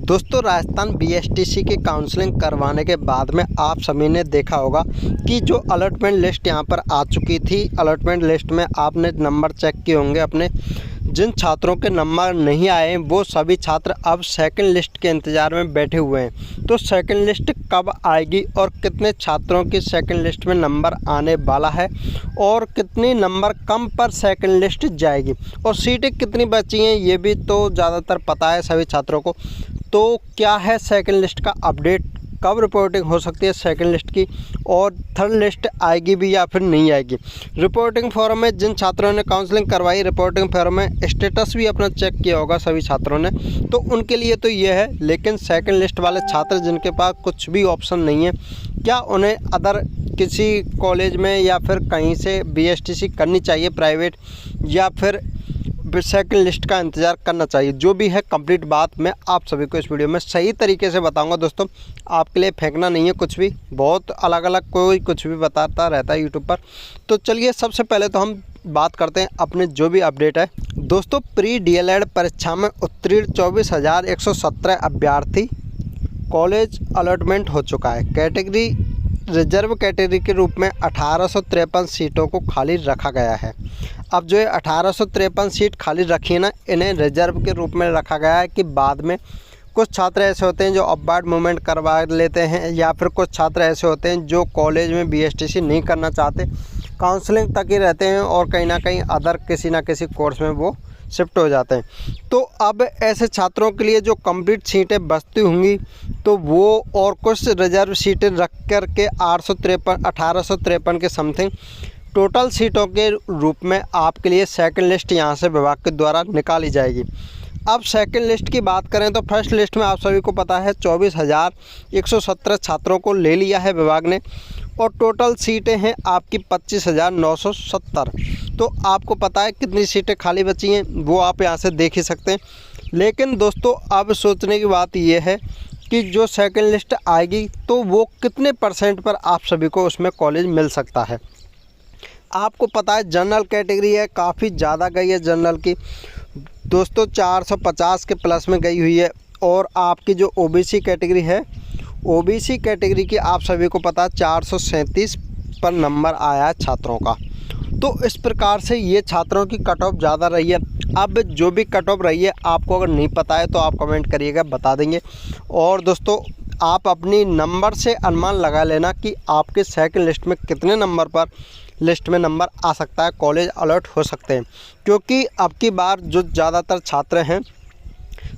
दोस्तों राजस्थान बीएसटीसी की काउंसलिंग करवाने के बाद में आप सभी ने देखा होगा कि जो अलॉटमेंट लिस्ट यहां पर आ चुकी थी। अलॉटमेंट लिस्ट में आपने नंबर चेक किए होंगे अपने। जिन छात्रों के नंबर नहीं आए वो सभी छात्र अब सेकंड लिस्ट के इंतज़ार में बैठे हुए हैं। तो सेकंड लिस्ट कब आएगी और कितने छात्रों की सेकंड लिस्ट में नंबर आने वाला है और कितनी नंबर कम पर सेकंड लिस्ट जाएगी और सीटें कितनी बची हैं ये भी तो ज़्यादातर पता है सभी छात्रों को। तो क्या है सेकंड लिस्ट का अपडेट, कब रिपोर्टिंग हो सकती है सेकंड लिस्ट की और थर्ड लिस्ट आएगी भी या फिर नहीं आएगी। रिपोर्टिंग फॉर्म में जिन छात्रों ने काउंसलिंग करवाई, रिपोर्टिंग फॉर्म में स्टेटस भी अपना चेक किया होगा सभी छात्रों ने, तो उनके लिए तो ये है। लेकिन सेकंड लिस्ट वाले छात्र जिनके पास कुछ भी ऑप्शन नहीं है, क्या उन्हें अदर किसी कॉलेज में या फिर कहीं से बीएसटीसी करनी चाहिए प्राइवेट, या फिर सेकंड लिस्ट का इंतज़ार करना चाहिए? जो भी है कंप्लीट बात मैं आप सभी को इस वीडियो में सही तरीके से बताऊंगा। दोस्तों आपके लिए फेंकना नहीं है कुछ भी, बहुत अलग अलग कोई कुछ भी बताता रहता है यूट्यूब पर। तो चलिए सबसे पहले तो हम बात करते हैं अपने जो भी अपडेट है। दोस्तों प्री डीएलएड परीक्षा में उत्तीर्ण 24,117 अभ्यर्थी कॉलेज अलॉटमेंट हो चुका है। कैटेगरी रिजर्व कैटेगरी के रूप में 1853 सीटों को खाली रखा गया है। अब जो है 1853 सीट खाली रखी है ना, इन्हें रिजर्व के रूप में रखा गया है कि बाद में कुछ छात्र ऐसे होते हैं जो अपवार्ड मूवमेंट करवा लेते हैं, या फिर कुछ छात्र ऐसे होते हैं जो कॉलेज में बीएसटीसी नहीं करना चाहते, काउंसलिंग तक ही रहते हैं और कहीं ना कहीं अदर किसी ना किसी कोर्स में वो शिफ्ट हो जाते हैं। तो अब ऐसे छात्रों के लिए जो कंप्लीट सीटें बचती होंगी तो वो और कुछ रिजर्व सीटें रख कर के 1853 के समथिंग टोटल सीटों के रूप में आपके लिए सेकंड लिस्ट यहां से विभाग के द्वारा निकाली जाएगी। अब सेकंड लिस्ट की बात करें तो फर्स्ट लिस्ट में आप सभी को पता है 24,117 छात्रों को ले लिया है विभाग ने और टोटल सीटें हैं आपकी 25,970। तो आपको पता है कितनी सीटें खाली बची हैं वो आप यहां से देख ही सकते हैं। लेकिन दोस्तों अब सोचने की बात यह है कि जो सेकंड लिस्ट आएगी तो वो कितने % पर आप सभी को उसमें कॉलेज मिल सकता है। आपको पता है जनरल कैटेगरी है, काफ़ी ज़्यादा गई है जनरल की दोस्तों, 450 के प्लस में गई हुई है। और आपकी जो ओबीसी कैटेगरी है, ओबीसी कैटेगरी की आप सभी को पता है 437 पर नंबर आया है छात्रों का। तो इस प्रकार से ये छात्रों की कट ऑफ ज़्यादा रही है। अब जो भी कट ऑफ रही है आपको अगर नहीं पता है तो आप कमेंट करिएगा, बता देंगे। और दोस्तों आप अपनी नंबर से अनुमान लगा लेना कि आपके सेकंड लिस्ट में कितने नंबर पर लिस्ट में नंबर आ सकता है, कॉलेज अलॉट हो सकते हैं। क्योंकि अब की बार जो ज़्यादातर छात्र हैं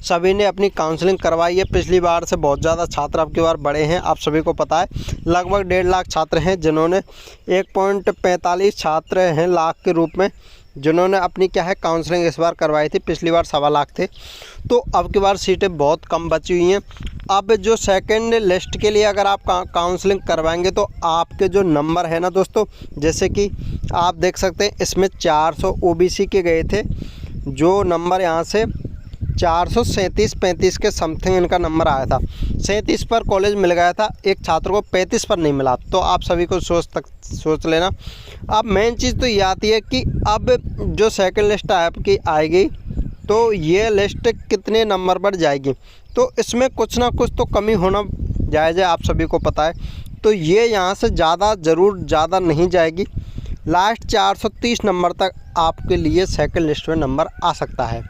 सभी ने अपनी काउंसलिंग करवाई है। पिछली बार से बहुत ज़्यादा छात्र अब की बार बढ़े हैं, आप सभी को पता है। लगभग 1.5 लाख छात्र हैं जिन्होंने 1.45 छात्र हैं लाख के रूप में जिन्होंने अपनी क्या है काउंसलिंग इस बार करवाई थी। पिछली बार 1.25 लाख थे। तो अब की बार सीटें बहुत कम बची हुई हैं। अब जो सेकंड लिस्ट के लिए अगर आप काउंसलिंग करवाएंगे तो आपके जो नंबर है ना दोस्तों, जैसे कि आप देख सकते हैं इसमें 400 ओबीसी के गए थे, जो नंबर यहाँ से 437-35 के समथिंग इनका नंबर आया था। 37 पर कॉलेज मिल गया था, एक छात्र को 35 पर नहीं मिला। तो आप सभी को सोच लेना। अब मेन चीज़ तो ये आती है कि अब जो सेकंड लिस्ट आपकी आएगी तो ये लिस्ट कितने नंबर पर जाएगी, तो इसमें कुछ ना कुछ तो कमी होना जायज़ है, आप सभी को पता है। तो ये यहाँ से ज़्यादा नहीं जाएगी। लास्ट 430 नंबर तक आपके लिए सेकंड लिस्ट में नंबर आ सकता है।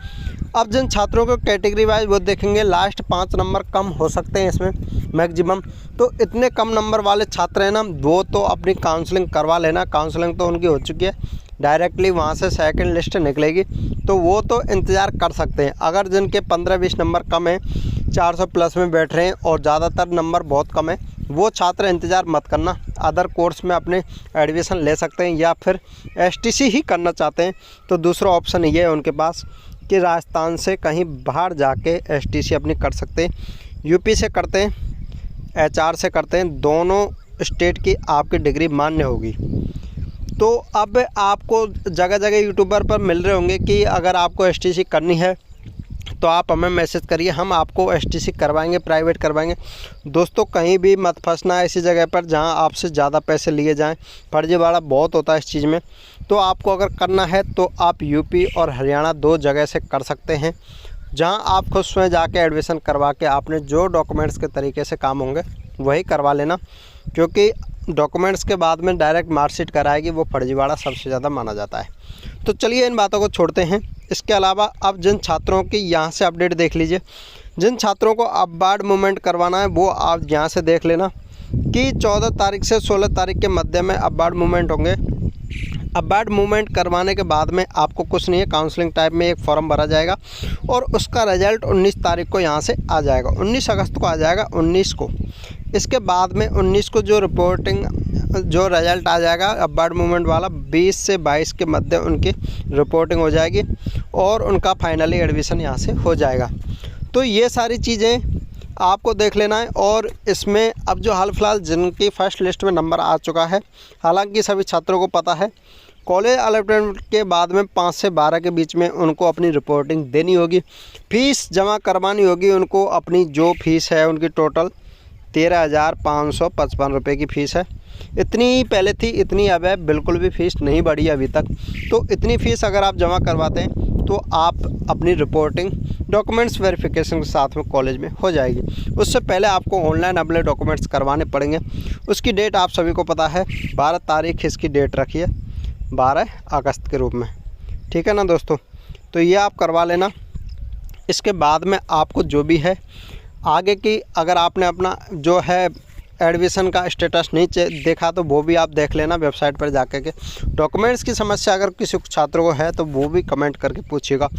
अब जिन छात्रों को कैटेगरी वाइज वो देखेंगे लास्ट 5 नंबर कम हो सकते हैं इसमें मैक्सिमम। तो इतने कम नंबर वाले छात्र हैं ना, वो तो अपनी काउंसलिंग करवा लेना। काउंसलिंग तो उनकी हो चुकी है, डायरेक्टली वहाँ से सेकंड लिस्ट निकलेगी तो वो तो इंतज़ार कर सकते हैं। अगर जिनके 15-20 नंबर कम हैं, 400 प्लस में बैठ रहे हैं और ज़्यादातर नंबर बहुत कम है, वो छात्र इंतज़ार मत करना, अदर कोर्स में अपने एडमिशन ले सकते हैं। या फिर एसटीसी ही करना चाहते हैं तो दूसरा ऑप्शन ये है उनके पास कि राजस्थान से कहीं बाहर जाके एसटीसी अपनी कर सकते हैं। यूपी से करते हैं, एचआर से करते हैं, दोनों स्टेट की आपकी डिग्री मान्य होगी। तो अब आपको जगह जगह यूट्यूबर पर मिल रहे होंगे कि अगर आपको एसटीसी करनी है तो आप हमें मैसेज करिए, हम आपको एसटीसी करवाएंगे, प्राइवेट करवाएंगे। दोस्तों कहीं भी मत फंसना ऐसी जगह पर जहां आपसे ज़्यादा पैसे लिए जाएं, फर्जीवाड़ा बहुत होता है इस चीज़ में। तो आपको अगर करना है तो आप यूपी और हरियाणा 2 जगह से कर सकते हैं। जहां आप खुद स्वयं जाके एडमिशन करवा के आपने जो डॉक्यूमेंट्स के तरीके से काम होंगे वही करवा लेना, क्योंकि डॉक्यूमेंट्स के बाद में डायरेक्ट मार्कशीट कराएगी वो फर्जीवाड़ा सबसे ज़्यादा माना जाता है। तो चलिए इन बातों को छोड़ते हैं। इसके अलावा अब जिन छात्रों की यहाँ से अपडेट देख लीजिए, जिन छात्रों को अबार्ड मूवमेंट करवाना है वो आप यहाँ से देख लेना कि 14 तारीख से 16 तारीख के मध्य में अबार्ड मूवमेंट होंगे। अबार्ड मूवमेंट करवाने के बाद में आपको कुछ नहीं है, काउंसलिंग टाइप में एक फॉर्म भरा जाएगा और उसका रिजल्ट 19 तारीख को यहाँ से आ जाएगा, 19 अगस्त को आ जाएगा, 19 को। इसके बाद में 19 को जो रिजल्ट आ जाएगा अबार्ड मूवमेंट वाला, 20 से 22 के मध्य उनकी रिपोर्टिंग हो जाएगी और उनका फाइनली एडमिशन यहाँ से हो जाएगा। तो ये सारी चीज़ें आपको देख लेना है। और इसमें अब जो हाल फिलहाल जिनकी फर्स्ट लिस्ट में नंबर आ चुका है, हालांकि सभी छात्रों को पता है कॉलेज अलॉटमेंट के बाद में 5 से 12 के बीच में उनको अपनी रिपोर्टिंग देनी होगी, फीस जमा करवानी होगी उनको। अपनी जो फीस है उनकी टोटल 13,555 रुपये की फ़ीस है। इतनी पहले थी, इतनी अब है, बिल्कुल भी फ़ीस नहीं बढ़ी अभी तक। तो इतनी फ़ीस अगर आप जमा करवाते हैं तो आप अपनी रिपोर्टिंग डॉक्यूमेंट्स वेरिफिकेशन के साथ में कॉलेज में हो जाएगी। उससे पहले आपको ऑनलाइन अपने डॉक्यूमेंट्स करवाने पड़ेंगे। उसकी डेट आप सभी को पता है, 12 तारीख इसकी डेट रखी है, 12 अगस्त के रूप में, ठीक है ना दोस्तों। तो ये आप करवा लेना। इसके बाद में आपको जो भी है आगे की, अगर आपने अपना जो है एडमिशन का स्टेटस नहीं देखा तो वो भी आप देख लेना वेबसाइट पर जाकर के। डॉक्यूमेंट्स की समस्या अगर किसी छात्र को है तो वो भी कमेंट करके पूछिएगा।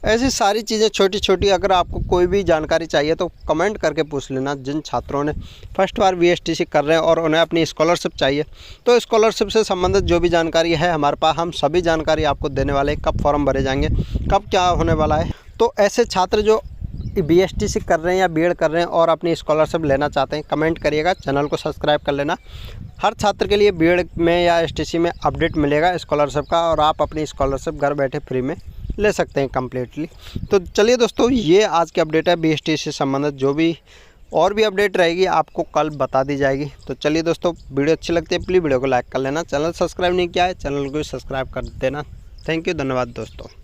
ऐसी सारी चीज़ें छोटी छोटी अगर आपको कोई भी जानकारी चाहिए तो कमेंट करके पूछ लेना। जिन छात्रों ने फर्स्ट बार VSTC कर रहे हैं और उन्हें अपनी स्कॉलरशिप चाहिए तो स्कॉलरशिप से संबंधित जो भी जानकारी है हमारे पास, हम सभी जानकारी आपको देने वाले हैं। कब फॉर्म भरे जाएंगे, कब क्या होने वाला है। तो ऐसे छात्र जो VSTC कर रहे हैं या B.Ed कर रहे हैं और अपनी स्कॉलरशिप लेना चाहते हैं, कमेंट करिएगा, चैनल को सब्सक्राइब कर लेना। हर छात्र के लिए B.Ed में या STC में अपडेट मिलेगा स्कॉलरशिप का और आप अपनी स्कॉलरशिप घर बैठे फ्री में ले सकते हैं कम्प्लीटली। तो चलिए दोस्तों, ये आज की अपडेट है VSTC से संबंधित। जो भी और भी अपडेट रहेगी आपको कल बता दी जाएगी। तो चलिए दोस्तों, वीडियो अच्छी लगती है प्लीज़ वीडियो को लाइक कर लेना। चैनल सब्सक्राइब नहीं किया है, चैनल को सब्सक्राइब कर देना। थैंक यू, धन्यवाद दोस्तों।